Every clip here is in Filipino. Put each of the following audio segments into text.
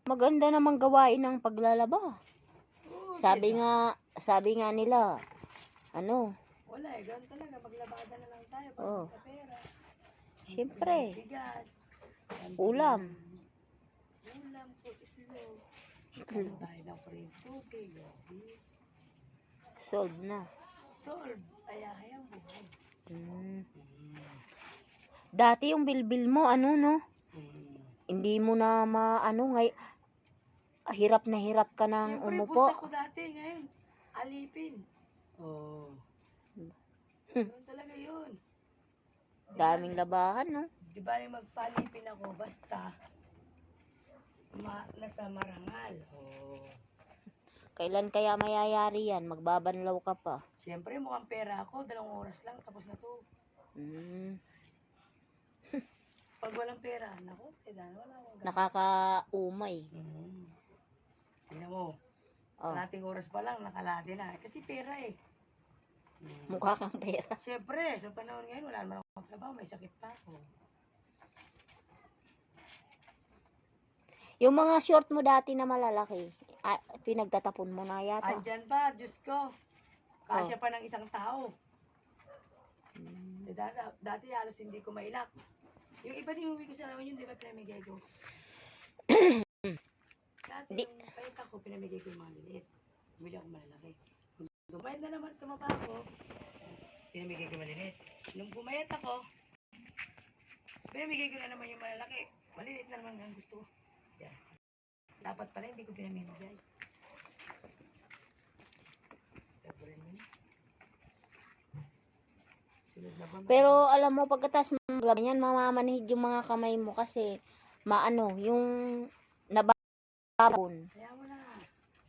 Maganda namang gawain ng paglalaba. Oo, Sabi diba? nga nila, ano, Wala eh, ganun talaga. Maglabada na lang tayo pag oh, magkapera. syempre, Bigas. ulam. Ulam po, itlog. Ano tayo ng free tubig, gabi. Solve na. Solve. Hayang buhay. Dati yung bilbil mo, ano, no? Hindi mo na hirap na hirap ka ng Siyempre, umupo. bus ako dati. Ngayon, alipin. Oh. Yun talaga yun. Daming labahan, no? Di ba magpalipin ako basta nasa marangal. Oh. Kailan kaya mayayari yan? Magbabanlaw ka pa. Siyempre, mukhang pera ako. 2 oras lang, tapos na to. Pag walang pera, naku, wala akong Nakakaumay. Tingnan mo. Oh, Kalating oras pa lang, nakalati na. Kasi pera eh. mukha kang pera. Siyempre, sa panahon ngayon, wala naman akong trabaho. May sakit pa ako. Yung mga short mo dati na malalaki, pinagtatapon mo na yata. Andyan pa, Diyos ko. Kasya pa ng isang tao. Dati halos hindi ko mailak. Yung iba din uwi ko sa naman yun, di ba pinamigay ko? Dati yung pahit ako, pinamigay ko yung mga lilit. Bumili ako malalaki. Gumayat na naman, tumapa ako. Pinamigay ko malilit. Nung gumayat ako, pinamigay ko na naman yung malalaki. Malilit na naman ang gusto ko. Yeah. Dapat pala hindi ko pinamimigay. Pero alam mo, pagkatas mo ganyan, mamamanhid yung mga kamay mo kasi yung nababon. Kaya mo na.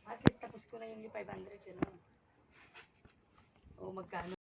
At least tapos ko na yung 500 yun. O magkano?